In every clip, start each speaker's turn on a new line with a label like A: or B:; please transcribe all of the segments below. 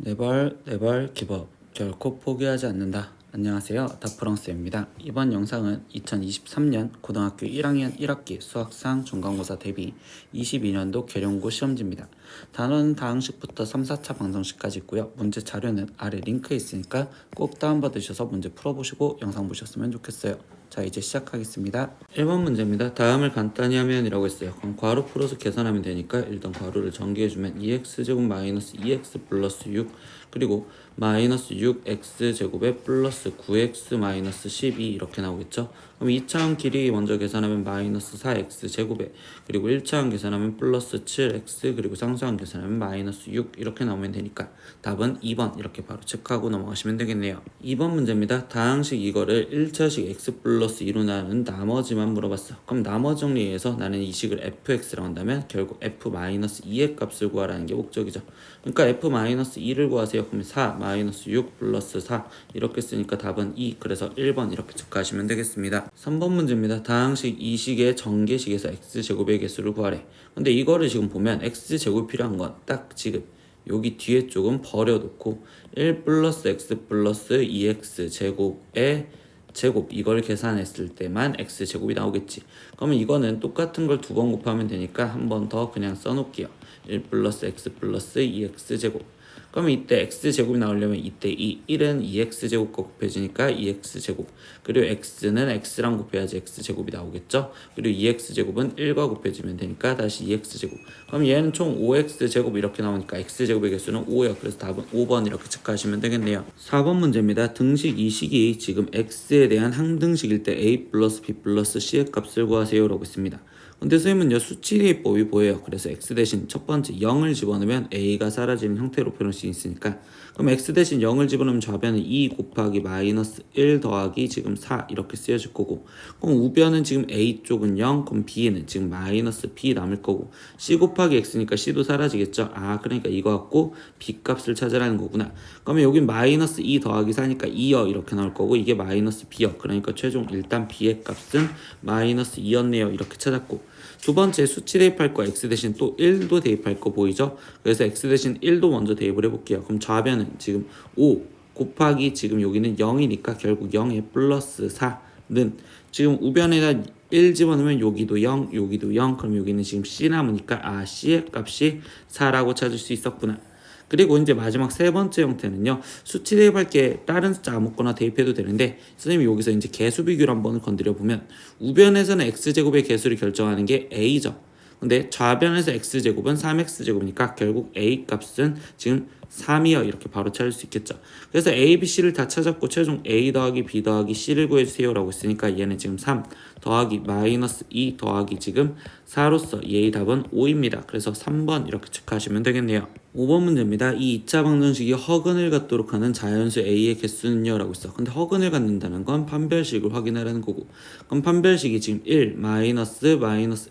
A: 네발 기법 결코 포기하지 않는다. 안녕하세요, 다프랑스입니다. 이번 영상은 2023년 고등학교 1학년 1학기 수학상 중간고사 대비 22년도 계룡고 시험지입니다. 단원은 다항식부터 3, 4차 방정식까지 있고요. 문제 자료는 아래 링크에 있으니까 꼭 다운받으셔서 문제 풀어보시고 영상 보셨으면 좋겠어요. 자, 이제 시작하겠습니다. 1번 문제입니다. 다음을 간단히 하면 이라고 했어요. 그럼 괄호 풀어서 계산하면 되니까 일단 괄호를 전개해주면 2x제곱 마이너스 2x 플러스 6 그리고 마이너스 6x제곱에 플러스 9x 마이너스 12 이렇게 나오겠죠. 그럼 2차원 길이 먼저 계산하면 마이너스 4x제곱에 그리고 1차원 계산하면 플러스 7x 그리고 상수항 계산하면 마이너스 6 이렇게 나오면 되니까 답은 2번 이렇게 바로 체크하고 넘어가시면 되겠네요. 2번 문제입니다. 다항식 이거를 1차식 x 플러스 2로 나눈 나머지만 물어봤어. 그럼 나머지 정리해서 나는 이 식을 fx라고 한다면 결국 f-2의 값을 구하라는 게 목적이죠. 그러니까 f-2를 구하세요. 그럼 4 마이너스 6 플러스 4 이렇게 쓰니까 답은 2. 그래서 1번 이렇게 체크하시면 되겠습니다. 3번 문제입니다. 다항식 이 식의 전개식에서 x제곱의 개수를 구하래. 근데 이거를 지금 보면 x제곱이 필요한 건 딱 지금 여기 뒤에 쪽은 버려놓고 1 플러스 x 플러스 2x 제곱의 제곱 이걸 계산했을 때만 x제곱이 나오겠지. 그러면 이거는 똑같은 걸 두 번 곱하면 되니까 한 번 더 그냥 써놓을게요. 1 플러스 x 플러스 2x 제곱. 그러면 이때 x제곱이 나오려면 이때 이 1은 2x제곱과 곱해지니까 2x제곱 그리고 x는 x랑 곱해야지 x제곱이 나오겠죠. 그리고 2x제곱은 1과 곱해지면 되니까 다시 2x제곱. 그럼 얘는 총 5x제곱 이렇게 나오니까 x제곱의 개수는 5예요. 그래서 답은 5번 이렇게 체크하시면 되겠네요. 4번 문제입니다. 등식 이 식이 지금 x에 대한 항등식일 때 a 플러스 b 플러스 c의 값을 구하세요 라고 있습니다. 근데 선생님은요 수치 대입법이 보여요. 그래서 x 대신 첫 번째 0을 집어넣으면 a가 사라지는 형태로 표현할 수 있으니까 그럼 x 대신 0을 집어넣으면 좌변은 2 곱하기 마이너스 1 더하기 지금 4 이렇게 쓰여질 거고 그럼 우변은 지금 a 쪽은 0 그럼 b는 지금 마이너스 b 남을 거고 c 곱하기 x니까 c도 사라지겠죠. 아 그러니까 이거 갖고 b 값을 찾으라는 거구나. 그러면 여긴 마이너스 2 더하기 4니까 2여 이렇게 나올 거고 이게 마이너스 b여 그러니까 최종 일단 b의 값은 마이너스 2였네요 이렇게 찾았고 두 번째 수치 대입할 거 x 대신 또 1도 대입할 거 보이죠? 그래서 x 대신 1도 먼저 대입을 해볼게요. 그럼 좌변은 지금 5 곱하기 지금 여기는 0이니까 결국 0에 플러스 4는 지금 우변에다 1 집어넣으면 여기도 0 여기도 0 그럼 여기는 지금 c 남으니까 아 c의 값이 4라고 찾을 수 있었구나. 그리고 이제 마지막 세 번째 형태는요. 수치 대입할 게 다른 숫자 아무거나 대입해도 되는데 선생님이 여기서 이제 개수 비교를 한번 건드려 보면 우변에서는 x제곱의 개수를 결정하는 게 a죠. 근데 좌변에서 x제곱은 3x제곱이니까 결국 a 값은 지금 3이요 이렇게 바로 찾을 수 있겠죠. 그래서 a, b, c를 다 찾았고 최종 a 더하기 b 더하기 c를 구해주세요 라고 했으니까 얘는 지금 3 더하기 마이너스 2 더하기 지금 4로서 얘의 답은 5입니다. 그래서 3번 이렇게 체크하시면 되겠네요. 5번 문제입니다. 이 2차 방정식이 허근을 갖도록 하는 자연수 a의 개수는요 라고 있어. 근데 허근을 갖는다는 건 판별식을 확인하라는 거고 그럼 판별식이 지금 1 마이너스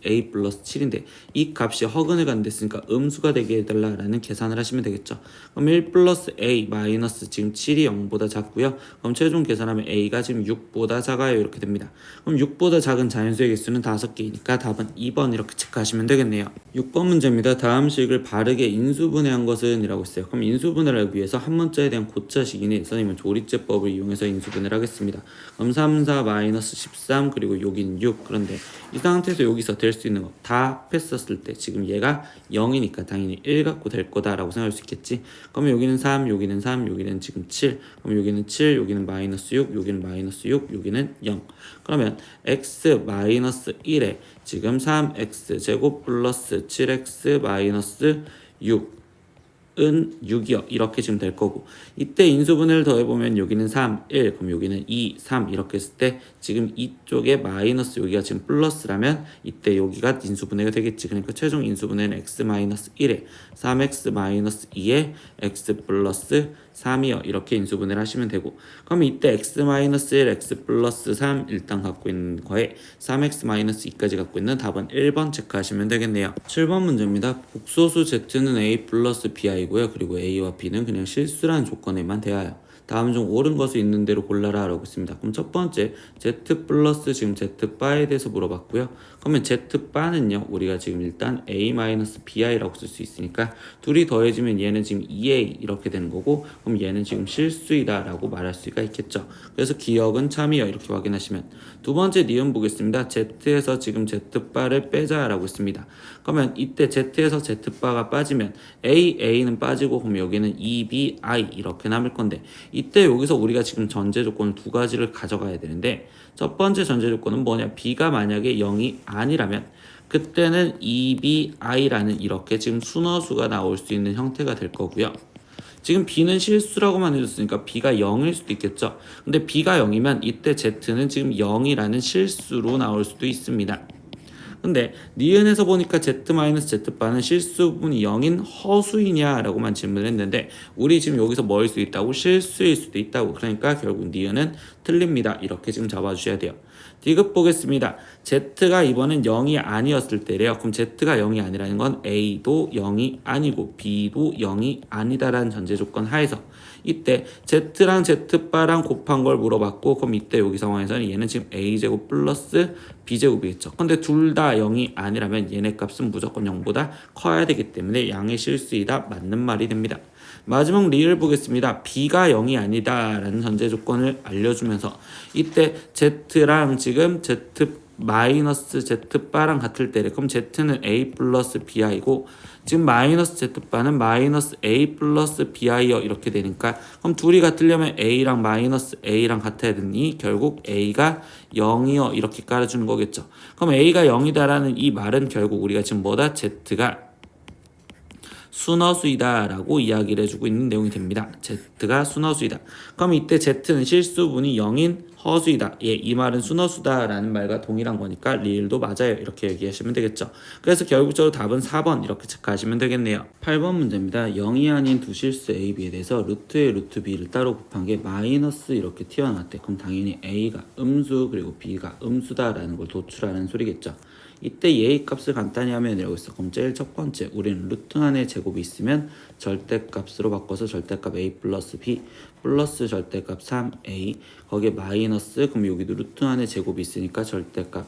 A: a 플러스 7인데 이 값이 허근을 갖는 데 있으니까 음수가 되게 해달라는 계산을 하시면 되겠죠. 그럼 1 플러스 a 마이너스 지금 7이 0보다 작고요. 그럼 최종 계산하면 a가 지금 6보다 작아요 이렇게 됩니다. 그럼 6보다 작은 자연수의 개수는 5개이니까 답은 2번 이렇게 체크하시면 되겠네요. 6번 문제입니다. 다음 식을 바르게 인수분해한 것은 이라고 했어요. 그럼 인수분해를 하기 위해서 한 문자에 대한 고차식이니 선생님은 조리제법을 이용해서 인수분해를 하겠습니다. 그럼 3, 4, 마이너스 13 그리고 여기는 6 그런데 이 상태에서 여기서 될 수 있는 거 다 합했었을 때 지금 얘가 0이니까 당연히 1 갖고 될 거다라고 생각할 수 있겠지. 그러면 여기는 3, 여기는 3, 여기는 지금 7 그럼 여기는 7, 여기는 마이너스 6, 여기는 마이너스 6, 여기는 0 그러면 x 마이너스 1에 지금 3x 제곱 플러스 7x 마이너스 6은 6이요. 이렇게 지금 될 거고 이때 인수분해를 더해보면 여기는 3, 1 그럼 여기는 2, 3 이렇게 했을 때 지금 이쪽에 마이너스 여기가 지금 플러스라면 이때 여기가 인수분해가 되겠지. 그러니까 최종 인수분해는 x 마이너스 1에 3x 마이너스 2에 x 플러스 3이요. 이렇게 인수분해를 하시면 되고 그러면 이때 x 마이너스 1, x 플러스 3 일단 갖고 있는 거에 3x 마이너스 2까지 갖고 있는 답은 1번 체크하시면 되겠네요. 7번 문제입니다. 복소수 z는 a 플러스 bi고요. 그리고 a와 b는 그냥 실수라는 조건에만 대하여 다음 중 옳은 것이 있는 대로 골라라 라고 했습니다. 그럼 첫 번째 Z 플러스 지금 Z 바에 대해서 물어봤고요. 그러면 Z 바는요 우리가 지금 일단 A-BI라고 쓸 수 있으니까 둘이 더해지면 얘는 지금 2A 이렇게 되는 거고, 그럼 얘는 지금 실수이다 라고 말할 수가 있겠죠. 그래서 기억은 참이요 이렇게 확인하시면, 두 번째 니은 보겠습니다. Z에서 지금 Z바를 빼자 라고 했습니다. 그러면 이때 Z에서 Z바가 빠지면 A는 빠지고, 그럼 여기는 2BI 이렇게 남을 건데, 이때 여기서 우리가 지금 전제 조건 두 가지를 가져가야 되는데, 첫 번째 전제 조건은 뭐냐, B가 만약에 0이 아니라면 그때는 2BI라는 이렇게 지금 순허수가 나올 수 있는 형태가 될 거고요. 지금 B는 실수라고만 해줬으니까 B가 0일 수도 있겠죠. 근데 B가 0이면 이때 Z는 지금 0이라는 실수로 나올 수도 있습니다. 근데 니은에서 보니까 Z-Z바는 실수분이 0인 허수이냐라고만 질문을 했는데, 우리 지금 여기서 뭐일 수도 있다고? 실수일 수도 있다고. 그러니까 결국 니은은 틀립니다. 이렇게 지금 잡아주셔야 돼요. 디귿 보겠습니다. Z가 이번엔 0이 아니었을 때래요. 그럼 Z가 0이 아니라는 건 A도 0이 아니고 B도 0이 아니다라는 전제 조건 하에서 이때 Z랑 Z바랑 곱한 걸 물어봤고, 그럼 이때 여기 상황에서는 얘는 지금 A제곱 플러스 B제곱이겠죠. 근데 둘 다 0이 아니라면 얘네 값은 무조건 0보다 커야 되기 때문에 양의 실수이다 맞는 말이 됩니다. 마지막 리을 보겠습니다. B가 0이 아니다 라는 전제 조건을 알려주면서 이때 Z랑 지금 마이너스 Z바랑 같을 때래. 그럼 Z는 A 플러스 BI고 지금 마이너스 Z바는 마이너스 A 플러스 BI여 이렇게 되니까, 그럼 둘이 같으려면 A랑 마이너스 A랑 같아야 되니 결국 A가 0이여 이렇게 깔아주는 거겠죠. 그럼 A가 0이다라는 이 말은 결국 우리가 지금 뭐다? Z가 순허수이다 라고 이야기를 해주고 있는 내용이 됩니다. Z가 순허수이다. 그럼 이때 Z는 실수분이 0인 허수이다. 예, 이 말은 순허수다 라는 말과 동일한 거니까 리을도 맞아요 이렇게 얘기하시면 되겠죠. 그래서 결국적으로 답은 4번 이렇게 체크하시면 되겠네요. 8번 문제입니다. 0이 아닌 두 실수 A, B에 대해서 루트 A, 루트 B를 따로 곱한 게 마이너스 이렇게 튀어나왔대. 그럼 당연히 A가 음수 그리고 B가 음수다 라는 걸 도출하는 소리겠죠. 이때 얘의 값을 간단히 하면 이라고 했어. 그럼 제일 첫 번째 우리는 루트 안에 제곱이 있으면 절대값으로 바꿔서 절대값 A 플러스 B 플러스 절대값 3A 거기에 마이너스, 그럼 여기도 루트 안에 제곱이 있으니까 절대값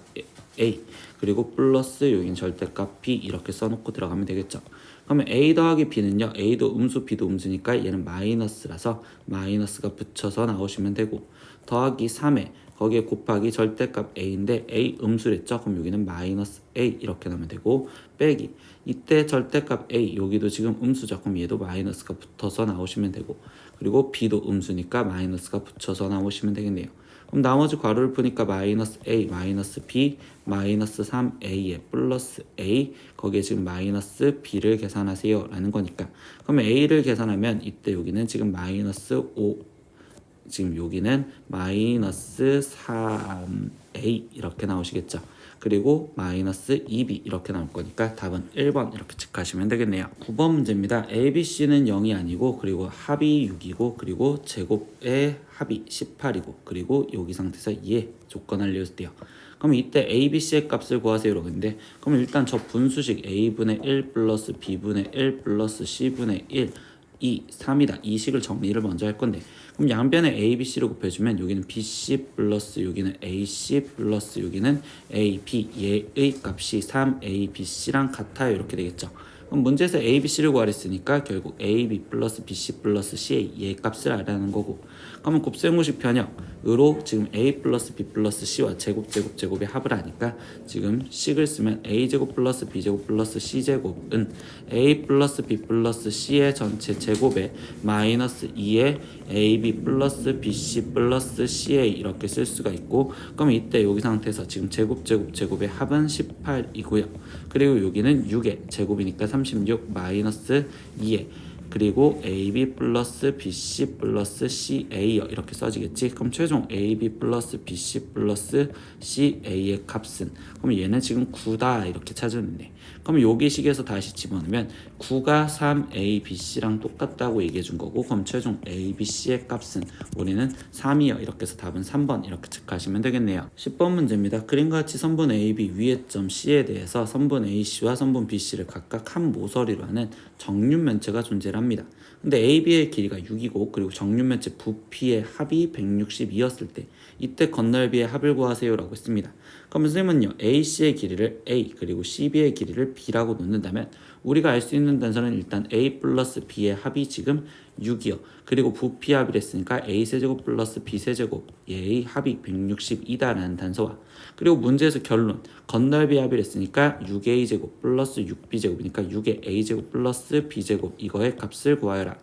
A: A 그리고 플러스 여기는 절대값 B 이렇게 써놓고 들어가면 되겠죠. 그러면 A 더하기 B는요, A도 음수 B도 음수니까 얘는 마이너스라서 마이너스가 붙여서 나오시면 되고, 더하기 3에 거기에 곱하기 절대값 A인데 A 음수랬죠. 그럼 여기는 마이너스 A 이렇게 나오면 되고, 빼기 이때 절대값 A 여기도 지금 음수죠. 그럼 얘도 마이너스가 붙어서 나오시면 되고, 그리고 B도 음수니까 마이너스가 붙여서 나오시면 되겠네요. 그럼 나머지 괄호를 푸니까 마이너스 A, 마이너스 B, 마이너스 3A에 플러스 A 거기에 지금 마이너스 B를 계산하세요 라는 거니까, 그러면 A를 계산하면 이때 여기는 지금 마이너스 5 지금 여기는 마이너스 3A 이렇게 나오시겠죠. 그리고 마이너스 2B 이렇게 나올 거니까 답은 1번 이렇게 체크하시면 되겠네요. 9번 문제입니다. ABC는 0이 아니고 그리고 합이 6이고 그리고 제곱의 합이 18이고 그리고 여기 상태에서 예 조건 알려주세요. 그럼 이때 ABC의 값을 구하세요 라고 했는데, 그럼 일단 저 분수식 A분의 1 플러스 B분의 1 플러스 C분의 1 3이다. 이 식을 정리를 먼저 할 건데, 그럼 양변에 A, B, C를 곱해주면 여기는 B, C 플러스 여기는 A, C 플러스 여기는 A, B 얘의 값이 3, A, B, C랑 같아요 이렇게 되겠죠. 그럼 문제에서 A, B, C를 구하랬으니까 결국 A, B 플러스 B, C 플러스 C의 얘 값을 알아내는 거고, 그러면 곱셈공식 변형으로 지금 A 플러스 B 플러스 C와 제곱의 합을 하니까 지금 식을 쓰면 A제곱 플러스 B제곱 플러스 C제곱은 A 플러스 B 플러스 C의 전체 제곱에 마이너스 2의 AB 플러스 BC 플러스 CA 이렇게 쓸 수가 있고, 그럼 이때 여기 상태에서 지금 제곱의 합은 18이고요. 그리고 여기는 6의 제곱이니까 36 마이너스 2의 그리고 AB 플러스 BC 플러스 CA 이렇게 써지겠지. 그럼 최종 AB 플러스 BC 플러스 CA의 값은, 그럼 얘는 지금 9다 이렇게 찾았는데, 그럼 여기 식에서 다시 집어넣으면 9가 3ABC랑 똑같다고 얘기해 준 거고, 그럼 최종 ABC의 값은 우리는 3이요. 이렇게 해서 답은 3번 이렇게 체크하시면 되겠네요. 10번 문제입니다. 그림과 같이 선분 AB 위의 점 C에 대해서 선분 AC와 선분 BC를 각각 한 모서리로 하는 정륜면체가 존재합니다. 근데 AB의 길이가 6이고 그리고 정륜면체 부피의 합이 162였을 때 이때 건널비의 합을 구하세요 라고 했습니다. 그럼 선생님은요, AC의 길이를 A 그리고 CB의 길이를 B라고 놓는다면 우리가 알 수 있는 단서는 일단 A 플러스 B의 합이 지금 6이요. 그리고 부피 합이라 했으니까 A세제곱 플러스 B세제곱 얘의 합이 162다라는 단서와, 그리고 문제에서 결론 건널비 합이라 했으니까 6A제곱 플러스 6B제곱이니까 6의 A제곱 플러스 B제곱 이거의 값을 구하여라.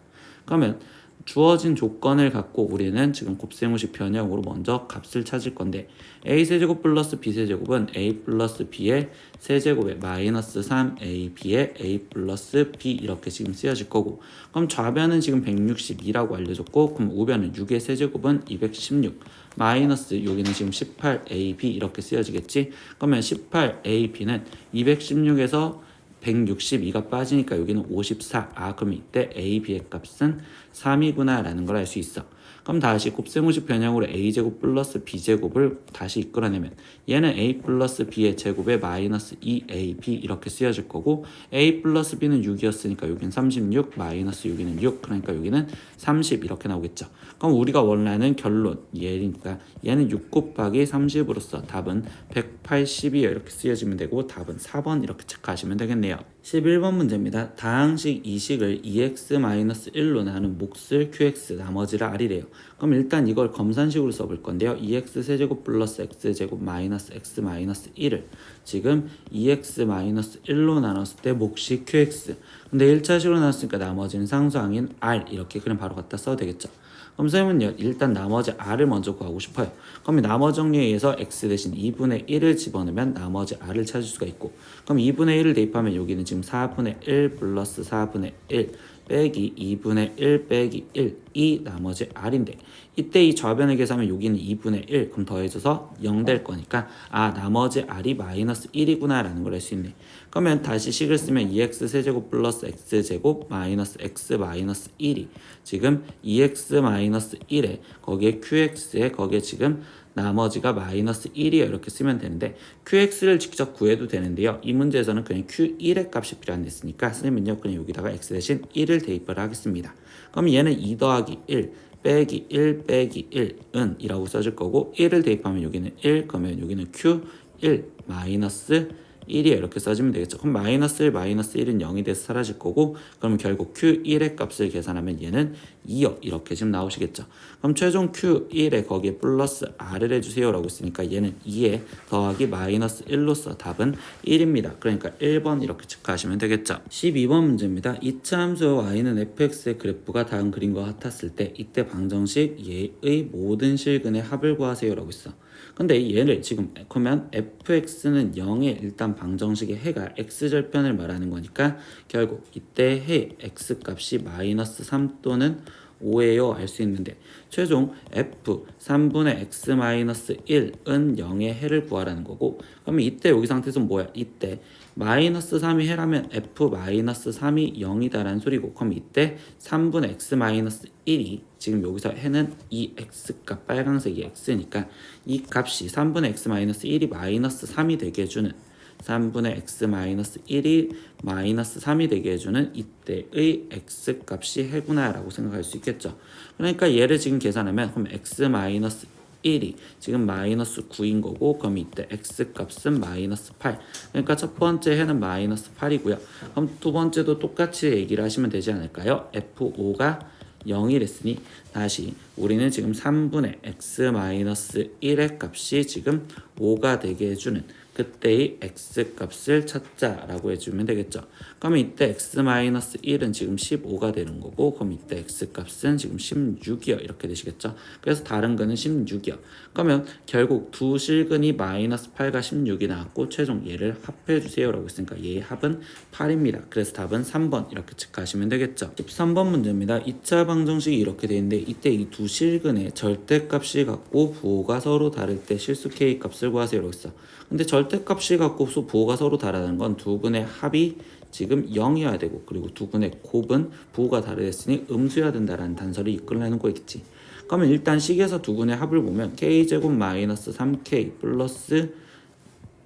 A: 그러면 주어진 조건을 갖고 우리는 지금 곱셈공식 변형으로 먼저 값을 찾을 건데, a세제곱 플러스 b세제곱은 a 플러스 b의 세제곱에 마이너스 3ab의 a 플러스 b 이렇게 지금 쓰여질 거고, 그럼 좌변은 지금 162라고 알려줬고, 그럼 우변은 6의 세제곱은 216 마이너스 여기는 지금 18ab 이렇게 쓰여지겠지. 그러면 18ab는 216에서 162가 빠지니까 여기는 54. 그럼 이때 A, B의 값은 3이구나 라는 걸 알 수 있어. 그럼 다시 곱셈공식 변형으로 A제곱 플러스 B제곱을 다시 이끌어내면 얘는 A 플러스 B의 제곱에 마이너스 2AB 이렇게 쓰여질 거고, A 플러스 B는 6이었으니까 여기는 36 마이너스 여기는 6, 그러니까 여기는 30 이렇게 나오겠죠. 그럼 우리가 원하는 결론 얘니까 얘는 6 곱하기 30으로서 답은 180이에요 이렇게 쓰여지면 되고, 답은 4번 이렇게 체크하시면 되겠네요. 11번 문제입니다. 다항식 2식을 2x-1로 나눈 몫을 qx 나머지를 r이래요. 그럼 일단 이걸 검산식으로 써볼 건데요. 2x 세제곱 플러스 x제곱 마이너스 x 마이너스 1을 지금 2x-1로 나눴을 때 몫이 qx, 근데 1차식으로 나눴으니까 나머지는 상수항인 r 이렇게 그냥 바로 갖다 써도 되겠죠. 그럼 선생님은요, 일단 나머지 r을 먼저 구하고 싶어요. 그럼 나머지 정리에 의해서 x 대신 2분의 1을 집어넣으면 나머지 r을 찾을 수가 있고, 그럼 2분의 1을 대입하면 여기는 지금 4분의 1 플러스 4분의 1 빼기 2분의 1 빼기 1이 나머지 r인데, 이때 이 좌변을 계산하면 여기는 2분의 1 그럼 더해져서 0 될 거니까 나머지 r이 마이너스 1이구나 라는 걸 알 수 있네. 그러면 다시 식을 쓰면 2x 세제곱 플러스 x제곱 마이너스 x 마이너스 1이 지금 2x 마이너스 1에 거기에 qx에 거기에 지금 나머지가 마이너스 1이에요 이렇게 쓰면 되는데, qx를 직접 구해도 되는데요, 이 문제에서는 그냥 q1의 값이 필요한 됐으니까 선생님은요 그냥 여기다가 x 대신 1을 대입을 하겠습니다. 그럼 얘는 2 더하기 1 빼기 1 빼기 1은 이라고 써줄 거고, 1을 대입하면 여기는 1, 그러면 여기는 q1 마이너스 1이에요 이렇게 써주면 되겠죠. 그럼 마이너스 1 마이너스 1은 0이 돼서 사라질 거고, 그러면 결국 q1의 값을 계산하면 얘는 2요 이렇게 지금 나오시겠죠. 그럼 최종 q1에 거기에 플러스 r을 해주세요 라고 했으니까 얘는 2에 더하기 마이너스 1로서 답은 1입니다. 그러니까 1번 이렇게 체크하시면 되겠죠. 12번 문제입니다. 이차 함수와 y는 fx의 그래프가 다음 그림과 같았을 때 이때 방정식 얘의 모든 실근의 합을 구하세요 라고 했어. 근데 얘를 지금 그러면 fx는 0의 일단 방정식의 해가 x절편을 말하는 거니까 결국 이때 해 x 값이 마이너스 3 또는 5예요 알 수 있는데, 최종 f 3분의 x 마이너스 1은 0의 해를 구하라는 거고, 그러면 이때 여기 상태에서 뭐야? 이때 마이너스 3이 해라면 f 마이너스 3이 0이다라는 소리고, 그럼 이때 3분의 x 마이너스 1이 지금 여기서 해는 이 x값 빨간색이 x니까 이 값이 3분의 x 마이너스 1이 마이너스 3이 되게 해주는 3분의 x 마이너스 1이 마이너스 3이 되게 해주는 이때의 x 값이 해구나 라고 생각할 수 있겠죠. 그러니까 얘를 지금 계산하면 그럼 x 마이너스 1이 지금 마이너스 9인 거고, 그럼 이때 x 값은 마이너스 8. 그러니까 첫 번째 해는 마이너스 8이고요. 그럼 두 번째도 똑같이 얘기를 하시면 되지 않을까요? f5가 0이랬으니 다시 우리는 지금 3분의 x 마이너스 1의 값이 지금 5가 되게 해주는 그때의 x 값을 찾자라고 해주면 되겠죠. 그러면 이때 x-1은 지금 15가 되는 거고, 그럼 이때 x 값은 지금 16이요 이렇게 되시겠죠. 그래서 다른 거는 16이요. 그러면 결국 두 실근이 마이너스 8과 16이 나왔고, 최종 얘를 합해 주세요 라고 했으니까 얘의 합은 8입니다. 그래서 답은 3번 이렇게 체크하시면 되겠죠. 13번 문제입니다. 2차 방정식이 이렇게 되는데, 이때 이 두 실근의 절대값이 같고 부호가 서로 다를 때 실수 k 값을 구하세요 라고 했어. 근데 절대값이 갖고 부호가 서로 다르다는 건 두 근의 합이 지금 0이어야 되고, 그리고 두 근의 곱은 부호가 다르랬으니 음수여야 된다라는 단서를 이끌어내는 거겠지. 그러면 일단 식에서 두 근의 합을 보면 k제곱 마이너스 3k 플러스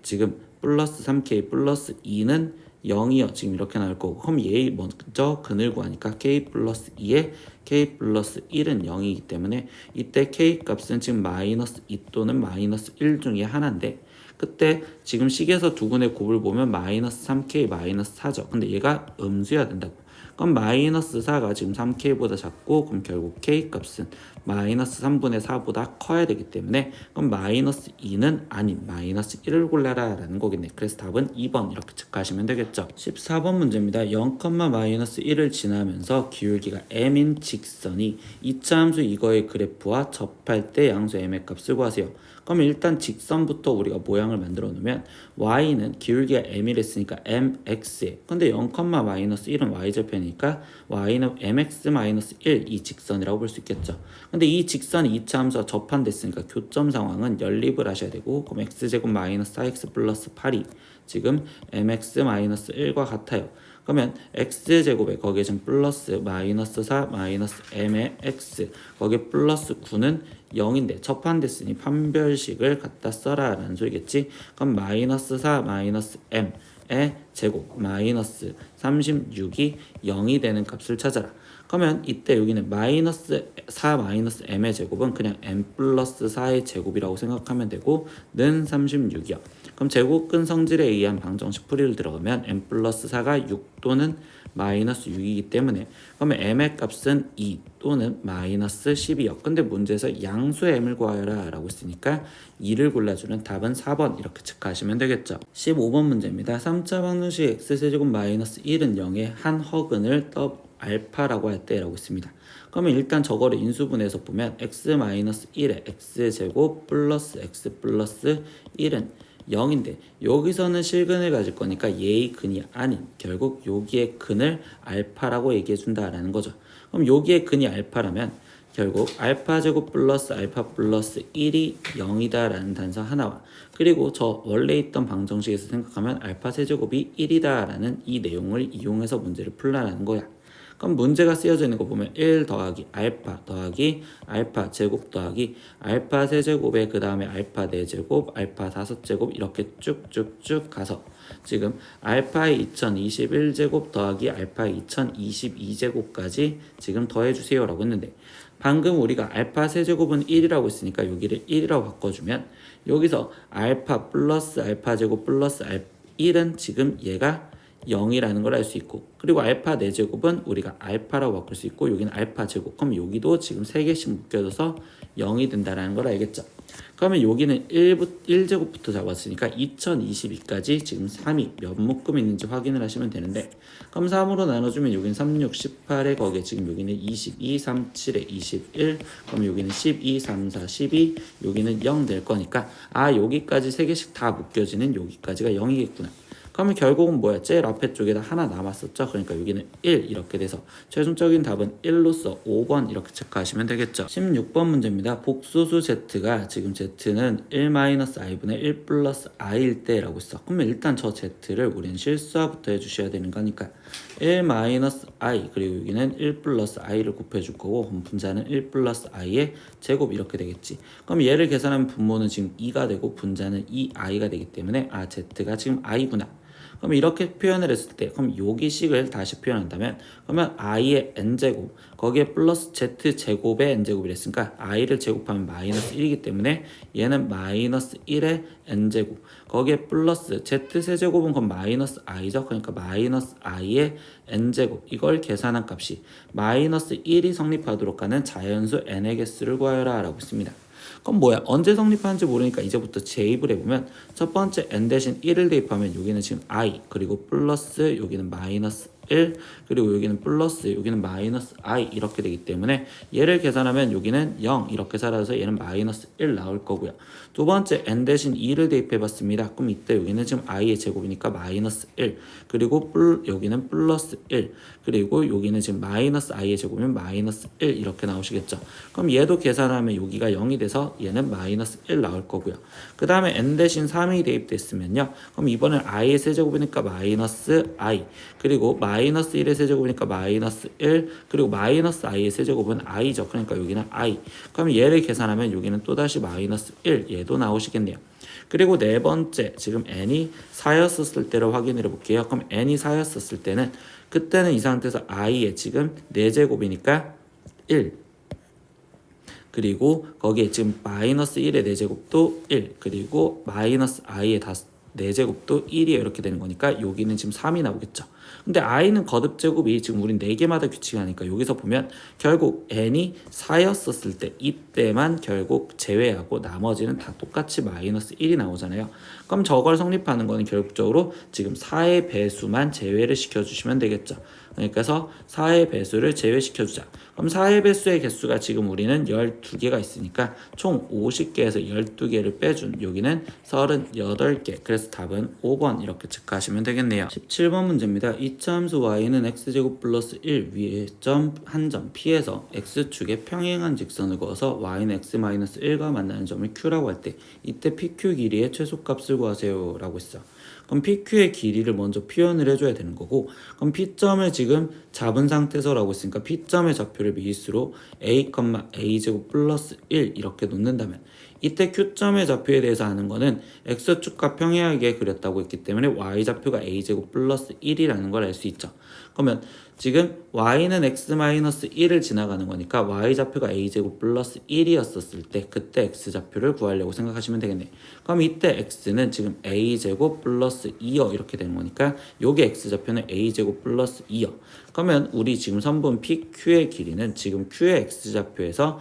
A: 지금 플러스 3k 플러스 2는 0이요. 지금 이렇게 나올 거고, 그럼 얘 먼저 근을 구하니까 k 플러스 2에 k 플러스 1은 0이기 때문에 이때 k 값은 지금 마이너스 2 또는 마이너스 1 중에 하나인데, 그때 지금 식에서 두 근의 곱을 보면 마이너스 3k 마이너스 4죠. 근데 얘가 음수여야 된다고. 그럼 마이너스 4가 지금 3k보다 작고, 그럼 결국 k 값은 마이너스 3분의 4보다 커야 되기 때문에, 그럼 마이너스 2는 아닌 마이너스 1을 골라라 라는 거겠네. 그래서 답은 2번 이렇게 체크하시면 되겠죠. 14번 문제입니다. 0, 마이너스 1을 지나면서 기울기가 m인 직선이 2차 함수 이거의 그래프와 접할 때 양수 m의 값을 구하세요. 그럼 일단 직선부터 우리가 모양을 만들어 놓으면 y는 기울기가 m이랬으니까 mx에, 근데 0, 마이너스 1은 y절편이니까 y는 mx-1 이 직선이라고 볼 수 있겠죠. 근데 이 직선이 2차 함수와 접한됐으니까 교점 상황은 연립을 하셔야 되고, 그럼 x제곱 마이너스 4x 플러스 8이 지금 mx-1과 같아요. 그러면 x제곱에 거기에 지금 플러스 마이너스 4 마이너스 m의 x 거기에 플러스 9는 0인데 접한됐으니 판별식을 갖다 써라 라는 소리겠지. 그럼 마이너스 4 마이너스 m의 제곱 마이너스 36이 0이 되는 값을 찾아라. 그러면 이때 여기는 마이너스 4 마이너스 m의 제곱은 그냥 m 플러스 4의 제곱이라고 생각하면 되고, 는 36이요. 그럼 제곱근 성질에 의한 방정식 풀이를 들어가면 m 플러스 4가 6 또는 마이너스 6이기 때문에, 그러면 m의 값은 2 또는 마이너스 10이요. 근데 문제에서 양수의 m을 구하여라 라고 했으니까 2를 골라주는 답은 4번 이렇게 체크하시면 되겠죠. 15번 문제입니다. 3차 방정식 x세제곱 마이너스 1은 0의 한 허근을 알파라고 할 때라고 있습니다. 그러면 일단 저거를 인수분해해서 보면 x-1의 x제곱 플러스 x 플러스 1은 0인데 여기서는 실근을 가질 거니까 얘의 근이 아닌 결국 여기의 근을 알파라고 얘기해 준다라는 거죠. 그럼 여기의 근이 알파라면 결국 알파 제곱 플러스 알파 플러스 1이 0이다 라는 단서 하나와, 그리고 저 원래 있던 방정식에서 생각하면 알파 세제곱이 1이다 라는 이 내용을 이용해서 문제를 풀라는 거야. 그럼 문제가 쓰여져 있는 거 보면 1 더하기 알파 더하기 알파 제곱 더하기 알파 세제곱에 그 다음에 알파 4제곱 알파 5제곱 이렇게 쭉쭉쭉 가서 지금 알파의 2021제곱 더하기 알파의 2022제곱까지 지금 더해주세요 라고 했는데, 방금 우리가 알파 세제곱은 1이라고 했으니까 여기를 1이라고 바꿔주면 여기서 알파 플러스 알파 제곱 플러스 1은 지금 얘가 0이라는 걸 알 수 있고, 그리고 알파 4제곱은 우리가 알파라고 바꿀 수 있고, 여기는 알파 제곱, 그럼 여기도 지금 3개씩 묶여져서 0이 된다는 걸 알겠죠. 그러면 여기는 1제곱부터 잡았으니까 2022까지 지금 3이 몇 묶음 있는지 확인을 하시면 되는데, 그럼 3으로 나눠주면 여기는 3, 6, 18에 거기에 지금 여기는 22, 3, 7에 21, 그럼 여기는 12, 3, 4, 12, 여기는 0 될 거니까 여기까지 3개씩 다 묶여지는 여기까지가 0이겠구나. 그러면 결국은 뭐야? 제일 앞에 쪽에다 하나 남았었죠. 그러니까 여기는 1 이렇게 돼서 최종적인 답은 1로서 5번 이렇게 체크하시면 되겠죠. 16번 문제입니다. 복소수 z가 지금 z는 1-i분의 1 플러스 i일 때라고 했어. 그러면 일단 저 z를 우리는 실수화부터 해주셔야 되는 거니까 1-i 그리고 여기는 1 플러스 i를 곱해줄 거고, 분자는 1 플러스 i의 제곱 이렇게 되겠지. 그럼 얘를 계산하면 분모는 지금 2가 되고 분자는 2i가 되기 때문에 z가 지금 i구나. 그럼 이렇게 표현을 했을 때, 그럼 여기 식을 다시 표현한다면, 그러면 i의 n제곱 거기에 플러스 z제곱의 n제곱이 됐으니까 i를 제곱하면 마이너스 1이기 때문에 얘는 마이너스 1의 n제곱 거기에 플러스 z세제곱은 그럼 마이너스 i죠. 그러니까 마이너스 i의 n제곱 이걸 계산한 값이 마이너스 1이 성립하도록 하는 자연수 n의 개수를 구하여라 라고 했습니다. 그럼 뭐야? 언제 성립하는지 모르니까 이제부터 재입을 해보면 첫 번째 n 대신 1을 대입하면 여기는 지금 i 그리고 플러스 여기는 마이너스 1 그리고 여기는 플러스 여기는 마이너스 i 이렇게 되기 때문에 얘를 계산하면 여기는 0 이렇게 사라져서 얘는 마이너스 1 나올 거고요. 두 번째 n 대신 2를 대입해 봤습니다. 그럼 이때 여기는 지금 i의 제곱이니까 마이너스 1 그리고 여기는 플러스 1 그리고 여기는 지금 마이너스 i의 제곱이면 마이너스 1 이렇게 나오시겠죠. 그럼 얘도 계산하면 여기가 0이 돼서 얘는 마이너스 1 나올 거고요. 그 다음에 n 대신 3이 대입됐으면요. 그럼 이번엔 i의 세제곱이니까 마이너스 i 그리고 마이너스 1의 세제곱이니까 마이너스 1 그리고 마이너스 i의 세제곱은 i죠. 그러니까 여기는 i. 그럼 얘를 계산하면 여기는 또다시 마이너스 1 얘도 나오시겠네요. 그리고 네 번째 지금 n이 4였었을 때를 확인해 볼게요. 그럼 n이 4였었을 때는 그때는 이 상태에서 i의 지금 4제곱이니까 1 그리고 거기에 지금 마이너스 1의 4제곱도 1 그리고 마이너스 i의 4제곱도 1이에요. 이렇게 되는 거니까 여기는 지금 3이 나오겠죠. 근데 i는 거듭제곱이 지금 우린 4개마다 규칙하니까 여기서 보면 결국 n이 4였었을 때 이때만 결국 제외하고 나머지는 다 똑같이 마이너스 1이 나오잖아요. 그럼 저걸 성립하는 거는 결국적으로 지금 4의 배수만 제외를 시켜주시면 되겠죠. 그러니까 4의 배수를 제외시켜주자. 그럼 4의 배수의 개수가 지금 우리는 12개가 있으니까 총 50개에서 12개를 빼준 여기는 38개. 그래서 답은 5번 이렇게 체크하시면 되겠네요. 17번 문제입니다. 이차함수 y는 x제곱 플러스 1 위에 점 한 점 P에서 x축에 평행한 직선을 그어서 y는 x-1과 만나는 점을 Q라고 할 때 이때 PQ 길이의 최소값을 구하세요 라고 했어. 그럼 PQ의 길이를 먼저 표현을 해줘야 되는 거고 그럼 P점을 지금 잡은 상태에서라고 했으니까 P점의 좌표를 베이스로 a, a제곱 플러스 1 이렇게 놓는다면 이때 Q점의 좌표에 대해서 아는 거는 X축과 평행하게 그렸다고 했기 때문에 Y좌표가 A제곱 플러스 1이라는 걸 알 수 있죠. 그러면 지금 Y는 X-1을 지나가는 거니까 Y좌표가 A제곱 플러스 1이었었을 때 그때 X좌표를 구하려고 생각하시면 되겠네. 그럼 이때 X는 지금 A제곱 플러스 2여 이렇게 되는 거니까 요게 X좌표는 A제곱 플러스 2여. 그러면 우리 지금 선분 PQ의 길이는 지금 Q의 X좌표에서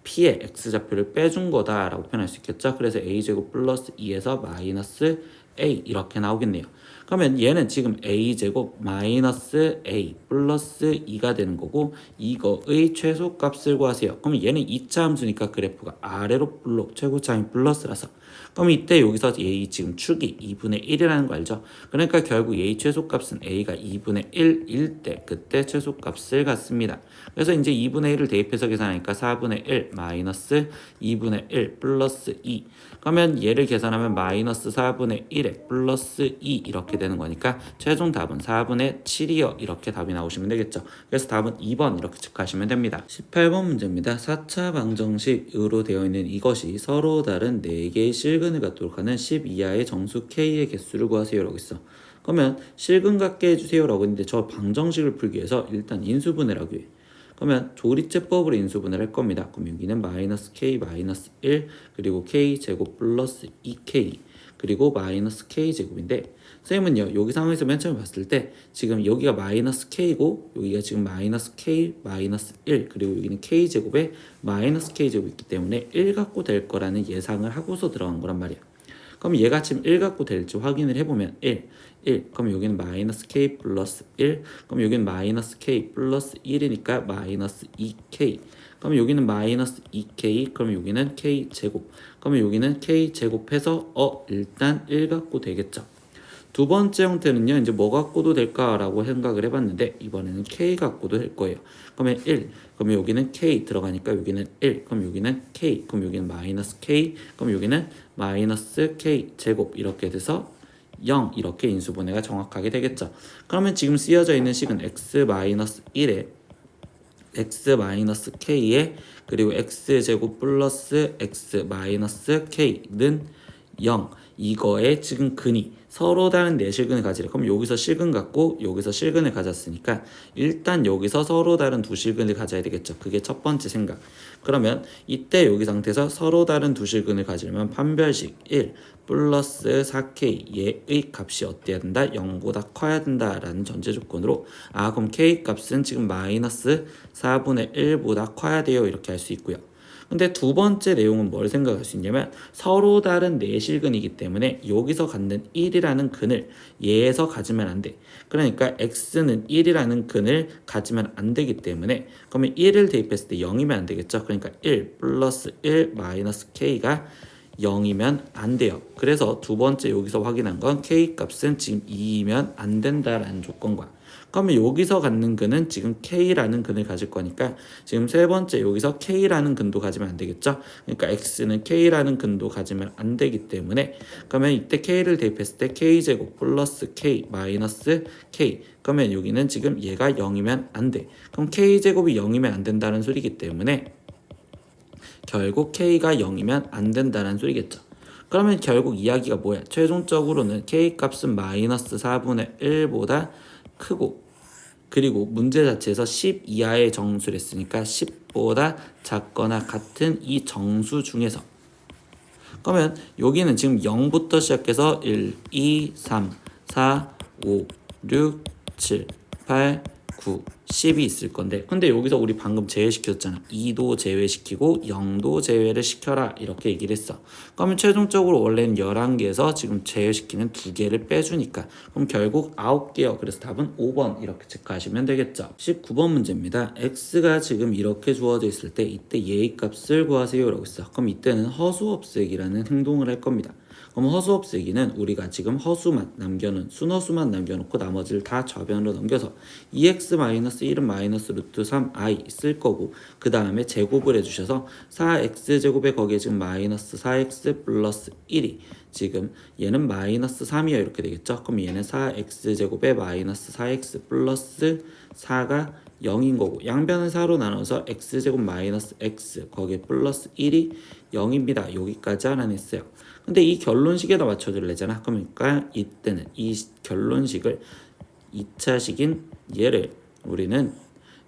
A: P의 X좌표를 빼준 거다라고 표현할 수 있겠죠. 그래서 A제곱 플러스 2에서 마이너스 A 이렇게 나오겠네요. 그러면 얘는 지금 A제곱 마이너스 A 플러스 2가 되는 거고 이거의 최소값을 구하세요. 그러면 얘는 2차 함수니까 그래프가 아래로 블록 최고차인 플러스라서 그럼 이때 여기서 A 지금 축이 2분의 1이라는 거 알죠? 그러니까 결국 A 최소값은 A가 2분의 1일 때 그때 최소값을 갖습니다. 그래서 이제 2분의 1을 대입해서 계산하니까 4분의 1 마이너스 2분의 1 플러스 2 그러면 얘를 계산하면 마이너스 4분의 1에 플러스 2 이렇게 되는 거니까 최종 답은 4분의 7이요 이렇게 답이 나오시면 되겠죠. 그래서 답은 2번 이렇게 체크하시면 됩니다. 18번 문제입니다. 4차 방정식으로 되어 있는 이것이 서로 다른 4개의 실근을 갖도록 하는 10 이하의 정수 K의 개수를 구하세요 라고 있어. 그러면 실근 갖게 해주세요 라고 했는데 저 방정식을 풀기 위해서 일단 인수분해를 하기 위해 그러면 조리제법으로 인수분해를 할 겁니다. 그럼 여기는 마이너스 k 마이너스 1 그리고 k 제곱 플러스 2k 그리고 마이너스 k 제곱인데 선생님은요 여기 상황에서 맨 처음에 봤을 때 지금 여기가 마이너스 k고 여기가 지금 마이너스 k 마이너스 1 그리고 여기는 k 제곱에 마이너스 k 제곱이 있기 때문에 1 갖고 될 거라는 예상을 하고서 들어간 거란 말이야. 그럼 얘가 지금 1 갖고 될지 확인을 해보면 1 그럼 여기는 마이너스 k 플러스 1 그럼 여기는 마이너스 k 플러스 1이니까 마이너스 2k 그럼 여기는 마이너스 2k 그럼 여기는 k 제곱 그러면 여기는 k 제곱해서 일단 1 갖고 되겠죠. 두 번째 형태는요 이제 뭐 갖고도 될까라고 생각을 해봤는데 이번에는 k 갖고도 될 거예요. 그러면 1 그러면 여기는 k 들어가니까 여기는 1 그럼 여기는 k 그럼 여기는 마이너스 k 그럼 여기는 마이너스 k 제곱 이렇게 돼서 0 이렇게 인수분해가 정확하게 되겠죠. 그러면 지금 쓰여져 있는 식은 x-1에 x-k에 그리고 x제곱 플러스 x-k는 0 이거에 지금 근이 서로 다른 4실근을 가지래. 그럼 여기서 실근 갖고 여기서 실근을 가졌으니까 일단 여기서 서로 다른 2실근을 가져야 되겠죠. 그게 첫 번째 생각. 그러면 이때 여기 상태에서 서로 다른 2실근을 가지려면 판별식 1 플러스 4k 얘의 값이 어때야 된다? 0보다 커야 된다라는 전제 조건으로 그럼 k 값은 지금 마이너스 4분의 1보다 커야 돼요 이렇게 할 수 있고요. 근데 두 번째 내용은 뭘 생각할 수 있냐면 서로 다른 내실근이기 때문에 여기서 갖는 1이라는 근을 얘에서 가지면 안 돼. 그러니까 x는 1이라는 근을 가지면 안 되기 때문에 그러면 1을 대입했을 때 0이면 안 되겠죠. 그러니까 1 플러스 1 마이너스 k가 0이면 안 돼요. 그래서 두 번째 여기서 확인한 건 k 값은 지금 2이면 안 된다라는 조건과 그러면 여기서 갖는 근은 지금 k라는 근을 가질 거니까 지금 세 번째 여기서 k라는 근도 가지면 안 되겠죠. 그러니까 x는 k라는 근도 가지면 안 되기 때문에 그러면 이때 k를 대입했을 때 k제곱 플러스 k 마이너스 k 그러면 여기는 지금 얘가 0이면 안 돼. 그럼 k제곱이 0이면 안 된다는 소리이기 때문에 결국 k가 0이면 안 된다는 소리겠죠. 그러면 결국 이야기가 뭐야? 최종적으로는 k 값은 마이너스 4분의 1보다 크고 그리고 문제 자체에서 10 이하의 정수를 했으니까 10보다 작거나 같은 이 정수 중에서 그러면 여기는 지금 0부터 시작해서 1, 2, 3, 4, 5, 6, 7, 8, 9, 10이 있을 건데 근데 여기서 우리 방금 제외시켰잖아. 2도 제외시키고 0도 제외를 시켜라 이렇게 얘기를 했어. 그러면 최종적으로 원래는 11개에서 지금 제외시키는 2개를 빼주니까 그럼 결국 9개요. 그래서 답은 5번 이렇게 체크하시면 되겠죠. 19번 문제입니다. x가 지금 이렇게 주어져 있을 때 이때 얘의 값을 구하세요 라고 했어. 그럼 이때는 허수 없애기라는 행동을 할 겁니다. 그럼 허수 없애기는 우리가 지금 허수만 남겨놓은 순허수만 남겨놓고 나머지를 다 좌변으로 넘겨서 2x-1은 마이너스 루트 3i 쓸 거고 그 다음에 제곱을 해주셔서 4x제곱에 거기에 지금 마이너스 4x 플러스 1이 지금 얘는 마이너스 3이요 이렇게 되겠죠. 그럼 얘는 4x제곱에 마이너스 4x 플러스 4가 0인 거고 양변을 4로 나눠서 x제곱 마이너스 x 거기에 플러스 1이 0입니다. 여기까지 알아냈어요. 근데 이 결론식에다 맞춰줄래잖아. 그러니까 이때는 이 결론식을 2차식인 얘를 우리는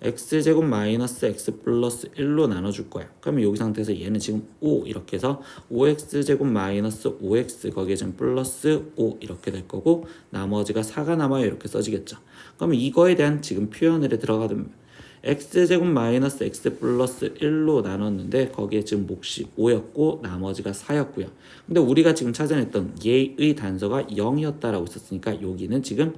A: x제곱 마이너스 x 플러스 1로 나눠줄 거야. 그러면 여기 상태에서 얘는 지금 5 이렇게 해서 5x제곱 마이너스 5x 거기에 지금 플러스 5 이렇게 될 거고 나머지가 4가 남아요 이렇게 써지겠죠. 그러면 이거에 대한 지금 표현을 들어가면 x제곱 마이너스 x 플러스 1로 나눴는데 거기에 지금 몫이 5였고 나머지가 4였고요. 근데 우리가 지금 찾아냈던 얘의 단서가 0이었다라고 있었으니까 여기는 지금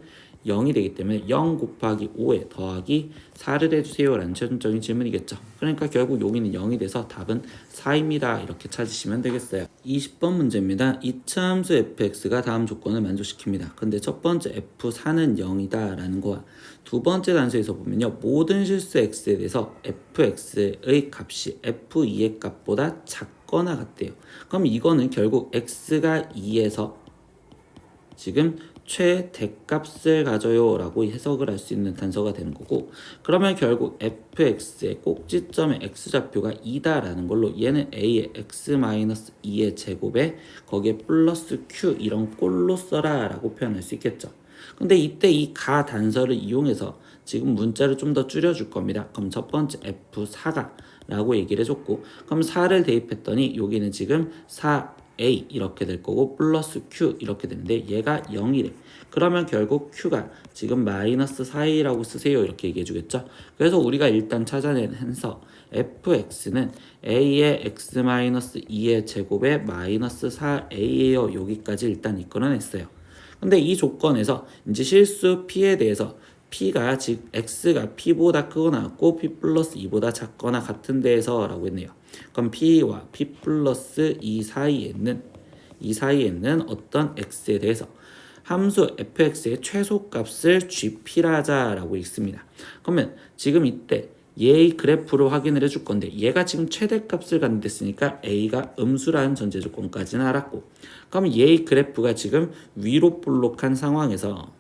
A: 0이 되기 때문에 0 곱하기 5에 더하기 4를 해주세요 라는 최종적인 질문이겠죠. 그러니까 결국 여기는 0이 돼서 답은 4입니다. 이렇게 찾으시면 되겠어요. 20번 문제입니다. 이차 함수 fx가 다음 조건을 만족시킵니다. 근데 첫 번째 f4는 0이다 라는 거와 두 번째 단서에서 보면요. 모든 실수 x에 대해서 fx의 값이 f2의 값보다 작거나 같대요. 그럼 이거는 결국 x가 2에서 지금 최대값을 가져요 라고 해석을 할 수 있는 단서가 되는 거고 그러면 결국 fx의 꼭지점의 x좌표가 2다 라는 걸로 얘는 a의 x-2의 제곱에 거기에 플러스 q 이런 꼴로 써라 라고 표현할 수 있겠죠. 근데 이때 이 가 단서를 이용해서 지금 문자를 좀 더 줄여줄 겁니다. 그럼 첫 번째 f4가 라고 얘기를 해줬고 그럼 4를 대입했더니 여기는 지금 4a 이렇게 될 거고 플러스 q 이렇게 되는데 얘가 0이래. 그러면 결국 q가 지금 마이너스 4a라고 쓰세요 이렇게 얘기해 주겠죠. 그래서 우리가 일단 찾아내서 fx는 a의 x-2의 제곱에 마이너스 4a예요. 여기까지 일단 이끌어냈어요. 근데 이 조건에서 이제 실수 p에 대해서 p가 즉 x가 p보다 크거나 같고 p 플러스 2보다 작거나 같은 데에서 라고 했네요. 그럼 p와 p 플러스 2 사이에는 어떤 x에 대해서 함수 fx의 최소값을 gp라자라고 읽습니다. 그러면 지금 이때 얘의 그래프로 확인을 해줄 건데 얘가 지금 최대값을 갖는 데쓰니까 a가 음수라는 전제 조건까지는 알았고 그러면 얘의 그래프가 지금 위로 볼록한 상황에서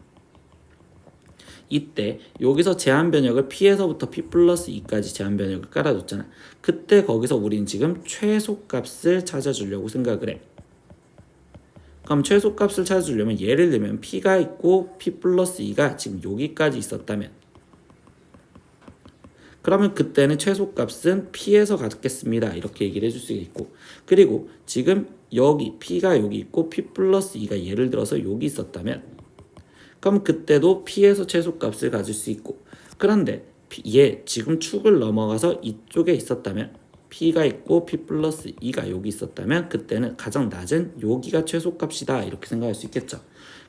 A: 이때 여기서 제한 변역을 p에서부터 p 플러스 2까지 제한 변역을 깔아줬잖아. 그때 거기서 우린 지금 최소값을 찾아주려고 생각을 해. 그럼 최소값을 찾아주려면 예를 들면 p가 있고 p 플러스 2가 지금 여기까지 있었다면 그러면 그때는 최소값은 p에서 갖겠습니다. 이렇게 얘기를 해줄 수 있고 그리고 지금 여기 p가 여기 있고 p 플러스 2가 예를 들어서 여기 있었다면 그럼 그때도 p에서 최소값을 가질 수 있고 그런데 얘 지금 축을 넘어가서 이쪽에 있었다면 P가 있고 P 플러스 2가 여기 있었다면 그때는 가장 낮은 여기가 최소값이다 이렇게 생각할 수 있겠죠.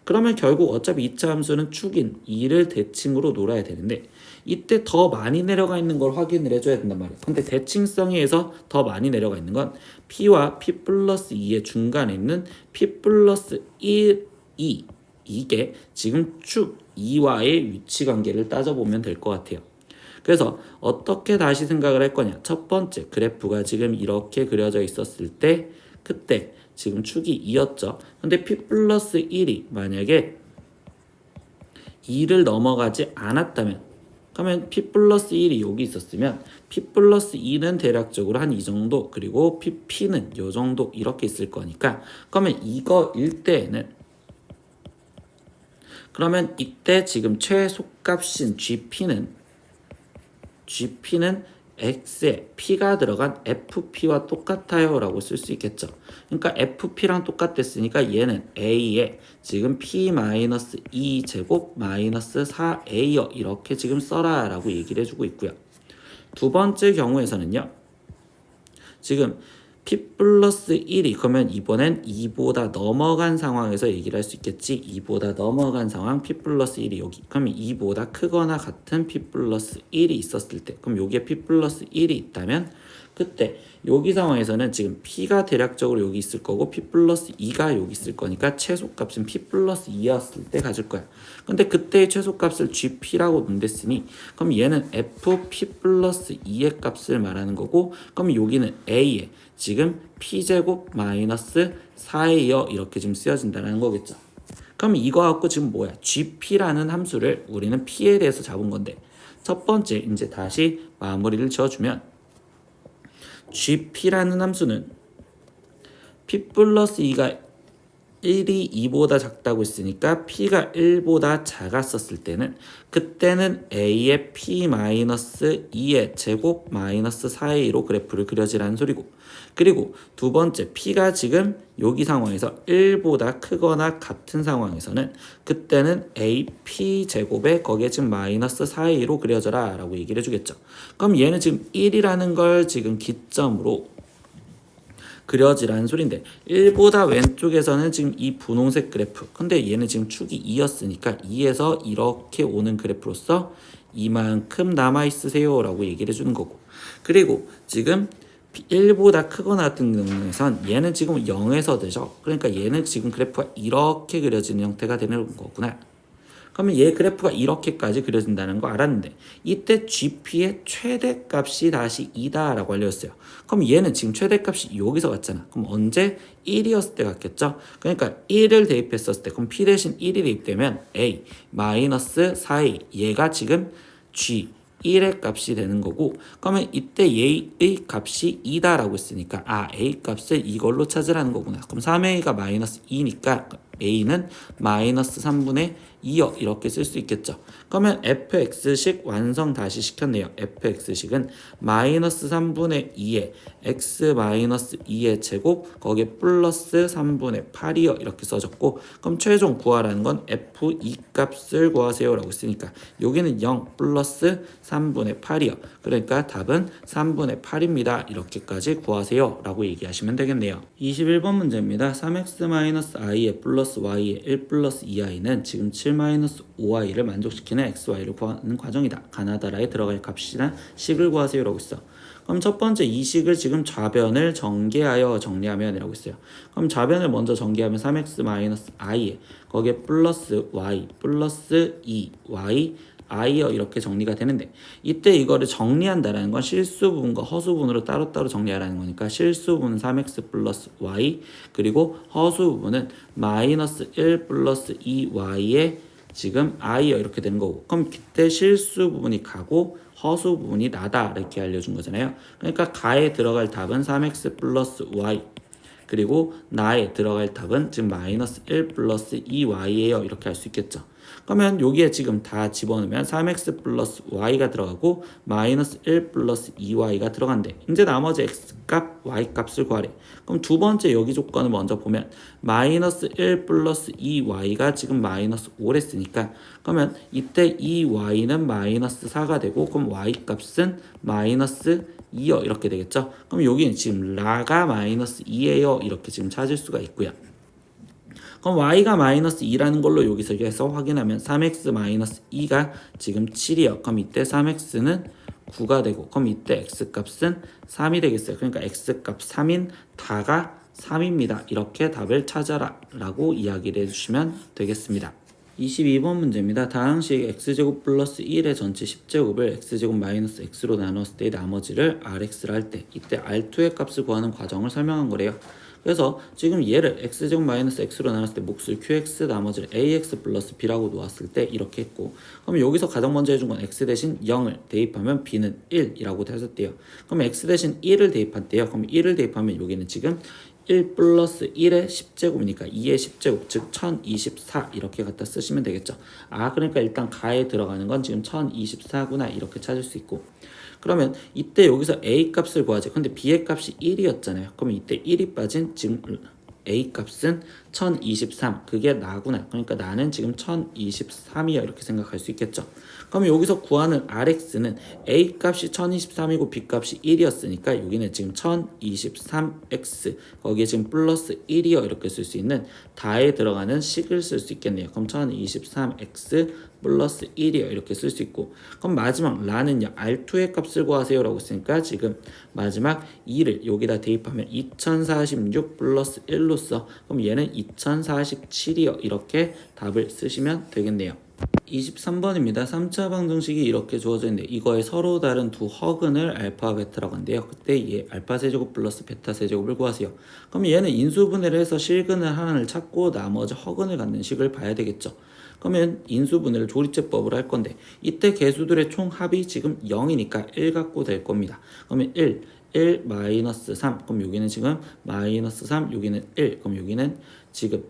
A: 그러면 결국 어차피 2차 함수는 축인 2를 대칭으로 놀아야 되는데 이때 더 많이 내려가 있는 걸 확인을 해줘야 된단 말이에요. 근데 대칭성에 의해서 더 많이 내려가 있는 건 P와 P 플러스 2의 중간에 있는 P 플러스 1, 2 이게 지금 축 2와의 위치 관계를 따져보면 될 것 같아요. 그래서 어떻게 다시 생각을 할 거냐. 첫 번째 그래프가 지금 이렇게 그려져 있었을 때 그때 지금 축이 2였죠. 근데 P 플러스 1이 만약에 2를 넘어가지 않았다면 그러면 P 플러스 1이 여기 있었으면 P 플러스 2는 대략적으로 한 이 정도 그리고 P는 요 정도 이렇게 있을 거니까 그러면 이거일 때에는 그러면 이때 지금 최소값인 GP는 X에 P가 들어간 FP와 똑같아요 라고 쓸 수 있겠죠. 그러니까 FP랑 똑같았으니까 얘는 A에 지금 P-2 제곱 마이너스 4A요 이렇게 지금 써라 라고 얘기를 해주고 있고요. 두 번째 경우에서는요. 지금 P 플러스 1이 그러면 이번엔 2보다 넘어간 상황에서 얘기를 할 수 있겠지. 2보다 넘어간 상황 P 플러스 1이 여기 그러면 2보다 크거나 같은 P 플러스 1이 있었을 때 그럼 여기에 P 플러스 1이 있다면 그때 여기 상황에서는 지금 P가 대략적으로 여기 있을 거고 P 플러스 2가 여기 있을 거니까 최소값은 P 플러스 2였을 때 가질 거야. 근데 그때의 최소값을 GP라고 논댔으니 그럼 얘는 FP 플러스 2의 값을 말하는 거고 그럼 여기는 A에 지금 P제곱 마이너스 4A여 이렇게 지금 쓰여진다는 거겠죠. 그럼 이거 갖고 지금 뭐야? GP라는 함수를 우리는 P에 대해서 잡은 건데 첫 번째 이제 다시 마무리를 지어주면 GP라는 함수는 P 플러스 2가 1이 2보다 작다고 했으니까 P가 1보다 작았었을 때는 그때는 A의 P-2의 제곱 마이너스 4A로 그래프를 그려지라는 소리고 그리고 두 번째 P가 지금 여기 상황에서 1보다 크거나 같은 상황에서는 그때는 A P 제곱에 거기에 지금 마이너스 4A로 그려져라 라고 얘기를 해주겠죠. 그럼 얘는 지금 1이라는 걸 지금 기점으로 그려지라는 소리인데 1보다 왼쪽에서는 지금 이 분홍색 그래프 근데 얘는 지금 축이 2였으니까 2에서 이렇게 오는 그래프로서 이만큼 남아있으세요 라고 얘기를 해주는 거고 그리고 지금 1보다 크거나 같은 경우에선 얘는 지금 0에서 되죠. 그러니까 얘는 지금 그래프가 이렇게 그려지는 형태가 되는 거구나. 그러면 얘 그래프가 이렇게까지 그려진다는 거 알았는데 이때 GP의 최대값이 다시 2다 라고 알려졌어요. 그럼 얘는 지금 최대값이 여기서 갔잖아. 그럼 언제? 1이었을 때 갔겠죠? 그러니까 1을 대입했었을 때 그럼 P 대신 1이 대입되면 A 마이너스 4A 얘가 지금 G 1의 값이 되는 거고 그러면 이때 A의 값이 2다 라고 했으니까 A 값을 이걸로 찾으라는 거구나. 그럼 3A가 마이너스 2니까 A는 마이너스 3분의 2여 이렇게 쓸 수 있겠죠. 그러면 fx식 완성 다시 시켰네요. fx식은 마이너스 3분의 2에 x 마이너스 2의 제곱 거기에 플러스 3분의 8이요 이렇게 써졌고 그럼 최종 구하라는 건 f2 값을 구하세요 라고 했으니까 여기는 0 플러스 3분의 8이요. 그러니까 답은 3분의 8입니다. 이렇게까지 구하세요 라고 얘기하시면 되겠네요. 21번 문제입니다. 3x-i의 플러스 y의 1 플러스 2i는 지금 7-5i를 만족시키는 xy를 구하는 과정이다. 가나다라에 들어갈 값이나 식을 구하세요 라고 있어. 그럼 첫 번째 이 식을 지금 좌변을 전개하여 정리하면 이라고 있어요. 그럼 좌변을 먼저 전개하면 3x-i에 거기에 플러스 y 플러스 2y i여 이렇게 정리가 되는데 이때 이거를 정리한다라는 건 실수 부분과 허수 부분으로 따로따로 정리하라는 거니까 실수 부분은 3x 플러스 y 그리고 허수 부분은 마이너스 1 플러스 2y의 지금 i여 이렇게 되는 거고 그럼 그때 실수 부분이 가고 허수 부분이 나다 이렇게 알려준 거잖아요. 그러니까 가에 들어갈 답은 3x 플러스 y 그리고 나에 들어갈 답은 지금 마이너스 1 플러스 2y예요 이렇게 할 수 있겠죠. 그러면 여기에 지금 다 집어넣으면 3x 플러스 y가 들어가고 마이너스 1 플러스 2y가 들어간대. 이제 나머지 x값, y값을 구하래. 그럼 두 번째 여기 조건을 먼저 보면 마이너스 1 플러스 2y가 지금 마이너스 5랬으니까 그러면 이때 2y는 마이너스 4가 되고 그럼 y값은 마이너스 2요 이렇게 되겠죠. 그럼 여기는 지금 라가 마이너스 2예요 이렇게 지금 찾을 수가 있고요. 그럼 y가 마이너스 2라는 걸로 여기서 해서 확인하면 3x 마이너스 2가 지금 7이요. 그럼 이때 3x는 9가 되고 그럼 이때 x값은 3이 되겠어요. 그러니까 x값 3인 다가 3입니다. 이렇게 답을 찾아라 라고 이야기를 해주시면 되겠습니다. 22번 문제입니다. 다항식 x제곱 플러스 1의 전체 10제곱을 x제곱 마이너스 x로 나눴을 때 나머지를 rx를 할 때 이때 r2의 값을 구하는 과정을 설명한 거래요. 그래서 지금 얘를 x제곱 마이너스 x로 나눴을 때 몫을 qx 나머지를 ax 플러스 b라고 놓았을 때 이렇게 했고 그럼 여기서 가장 먼저 해준 건 x 대신 0을 대입하면 b는 1이라고 하셨대요. 그럼 x 대신 1을 대입한대요. 그럼 1을 대입하면 여기는 지금 1 플러스 1의 10제곱이니까 2의 10제곱 즉 1024 이렇게 갖다 쓰시면 되겠죠. 그러니까 일단 가에 들어가는 건 지금 1024구나 이렇게 찾을 수 있고 그러면 이때 여기서 a 값을 구하죠. 근데 b의 값이 1이었잖아요. 그러면 이때 1이 빠진 지금 a 값은 1023 그게 나구나. 그러니까 나는 지금 1023이야 이렇게 생각할 수 있겠죠. 그러면 여기서 구하는 rx는 a 값이 1023이고 b 값이 1이었으니까 여기는 지금 1023x 거기에 지금 플러스 1이요 이렇게 쓸 수 있는 다에 들어가는 식을 쓸 수 있겠네요. 그럼 1023x 플러스 1이요 이렇게 쓸 수 있고 그럼 마지막 라는요 r2의 값을 구하세요 라고 했으니까 지금 마지막 2를 여기다 대입하면 2046 플러스 1로 써. 그럼 얘는 2047이요 이렇게 답을 쓰시면 되겠네요. 23번입니다. 3차 방정식이 이렇게 주어져 있는데 이거에 서로 다른 두 허근을 알파 베타라고 한대요. 그때 얘 알파 세제곱 플러스 베타 세제곱을 구하세요. 그럼 얘는 인수분해를 해서 실근을 하나를 찾고 나머지 허근을 갖는 식을 봐야 되겠죠. 그러면 인수분해를 조리제법으로 할 건데 이때 개수들의 총합이 지금 0이니까 1 갖고 될 겁니다. 그러면 1 마이너스 3 그럼 여기는 지금 마이너스 3 여기는 1 그럼 여기는 지금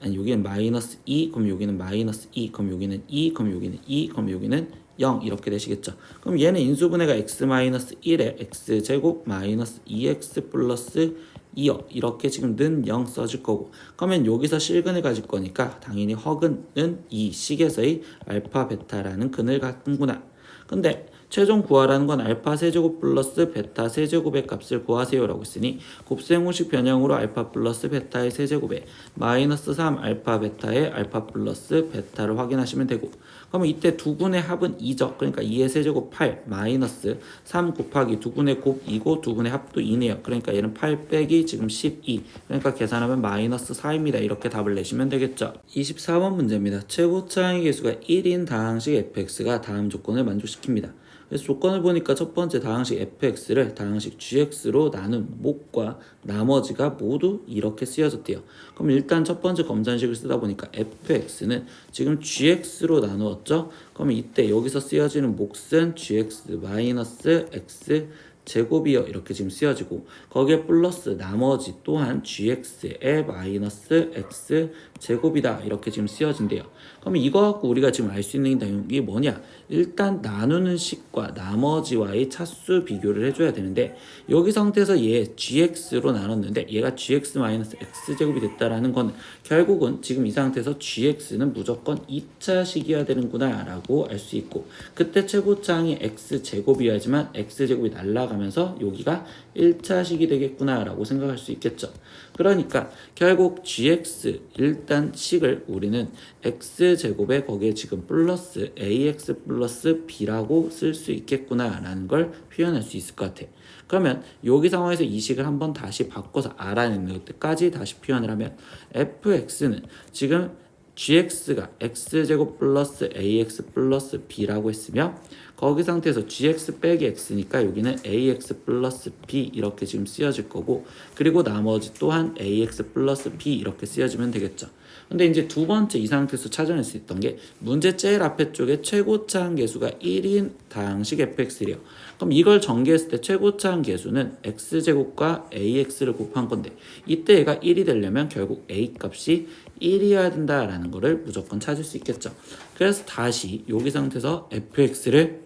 A: 여기는 마이너스 2 그럼 여기는 마이너스 2 그럼 여기는 2 그럼 여기는 2 그럼 여기는 0 이렇게 되시겠죠. 그럼 얘는 인수분해가 x 마이너스 1에 x제곱 마이너스 2x 플러스 2요 이렇게 지금 는 0 써줄 거고 그러면 여기서 실근을 가질 거니까 당연히 허근은 이 식에서의 알파 베타라는 근을 갖는구나. 근데 최종 구하라는 건 알파 세제곱 플러스 베타 세제곱의 값을 구하세요 라고 했으니 곱셈공식 변형으로 알파 플러스 베타의 세제곱에 마이너스 3 알파 베타의 알파 플러스 베타를 확인하시면 되고 그러면 이때 두 군의 합은 2죠. 그러니까 2의 세제곱 8 마이너스 3 곱하기 두 군의 곱 2고 두 군의 합도 2네요. 그러니까 얘는 8 빼기 지금 12 그러니까 계산하면 마이너스 4입니다. 이렇게 답을 내시면 되겠죠. 24번 문제입니다. 최고차항의 개수가 1인 다항식 fx가 다음 조건을 만족시킵니다. 그래서 조건을 보니까 첫 번째 다항식 fx를 다항식 gx로 나눈 목과 나머지가 모두 이렇게 쓰여졌대요. 그럼 일단 첫 번째 검산식을 쓰다 보니까 fx는 지금 gx로 나누었죠. 그러면 이때 여기서 쓰여지는 몫은 gx 마이너스 x 제곱이요 이렇게 지금 쓰여지고 거기에 플러스 나머지 또한 gx의 마이너스 x 제곱이다 이렇게 지금 쓰여진대요. 그러면 이거 갖고 우리가 지금 알 수 있는 내용이 뭐냐, 일단 나누는 식과 나머지와의 차수 비교를 해줘야 되는데 여기 상태에서 얘 gx로 나눴는데 얘가 gx 마이너스 x 제곱이 됐다라는 건 결국은 지금 이 상태에서 gx는 무조건 2차식이어야 되는구나 라고 알 수 있고 그때 최고차항이 x 제곱이어야지만 x 제곱이 날아가면서 여기가 1차식이 되겠구나 라고 생각할 수 있겠죠. 그러니까 결국 gx 일단 식을 우리는 x제곱에 거기에 지금 플러스 ax 플러스 b라고 쓸 수 있겠구나 라는 걸 표현할 수 있을 것 같아. 그러면 여기 상황에서 이 식을 한번 다시 바꿔서 알아내는 것까지 다시 표현을 하면 fx는 지금 gx가 x제곱 플러스 ax 플러스 b라고 했으며 거기 상태에서 gx 빼기 x니까 여기는 ax 플러스 b 이렇게 지금 쓰여질 거고 그리고 나머지 또한 ax 플러스 b 이렇게 쓰여지면 되겠죠. 근데 이제 두 번째 이 상태에서 찾아낼 수 있던 게 문제 제일 앞에 쪽에 최고차항 계수가 1인 다항식 fx래요. 그럼 이걸 전개했을 때 최고차항 계수는 x제곱과 ax를 곱한 건데 이때 얘가 1이 되려면 결국 a 값이 1이어야 된다라는 거를 무조건 찾을 수 있겠죠. 그래서 다시 여기 상태에서 fx를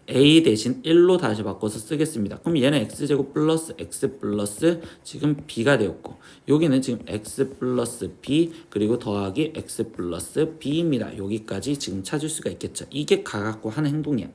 A: a 대신 1로 다시 바꿔서 쓰겠습니다. 그럼 얘는 x제곱 플러스 x 플러스 지금 b가 되었고 여기는 지금 x 플러스 b 그리고 더하기 x 플러스 b입니다. 여기까지 지금 찾을 수가 있겠죠. 이게 가갖고 하는 행동이야.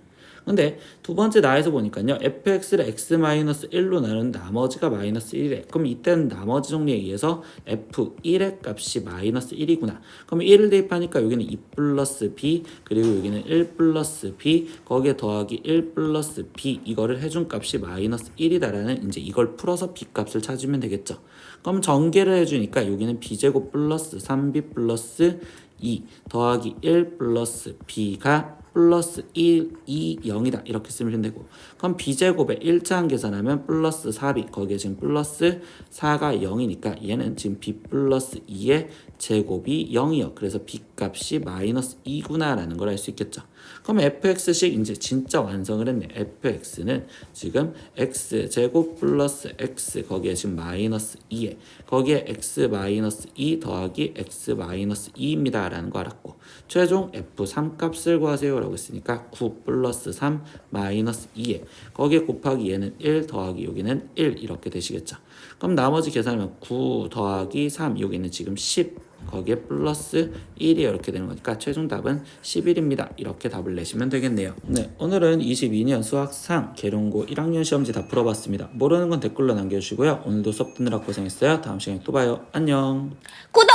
A: 근데 두 번째 나에서 보니까요 fx를 x-1로 나눈 나머지가 마이너스 1이래. 그럼 이때는 나머지 정리에 의해서 f1의 값이 마이너스 1이구나. 그럼 1을 대입하니까 여기는 2 플러스 b 그리고 여기는 1 플러스 b 거기에 더하기 1 플러스 b 이거를 해준 값이 마이너스 1이다라는 이제 이걸 풀어서 b 값을 찾으면 되겠죠. 그럼 전개를 해주니까 여기는 b제곱 플러스 3b 플러스 2 더하기 1 플러스 b가 플러스 1, 2, 0이다 이렇게 쓰면 되고 그럼 b제곱에 1차항 계산하면 플러스 4b 거기에 지금 플러스 4가 0이니까 얘는 지금 b 플러스 2의 제곱이 0이요. 그래서 b 값이 마이너스 2구나 라는 걸 알 수 있겠죠. 그럼 fx식 이제 진짜 완성을 했네. fx는 지금 x제곱 플러스 x 거기에 지금 마이너스 2에 거기에 x 마이너스 2 더하기 x 마이너스 2입니다 라는 거 알았고 최종 f3 값을 구하세요 라고 했으니까 9 플러스 3 마이너스 2에 거기에 곱하기 얘는 1 더하기 여기는 1 이렇게 되시겠죠. 그럼 나머지 계산하면 9 더하기 3 여기는 지금 10 거기에 플러스 1이 이렇게 되는 거니까 최종 답은 11입니다. 이렇게 답을 내시면 되겠네요. 네, 오늘은 22년 수학상 계룡고 1학년 시험지 다 풀어봤습니다. 모르는 건 댓글로 남겨주시고요. 오늘도 수업 듣느라 고생했어요. 다음 시간에 또 봐요. 안녕.
B: 구독!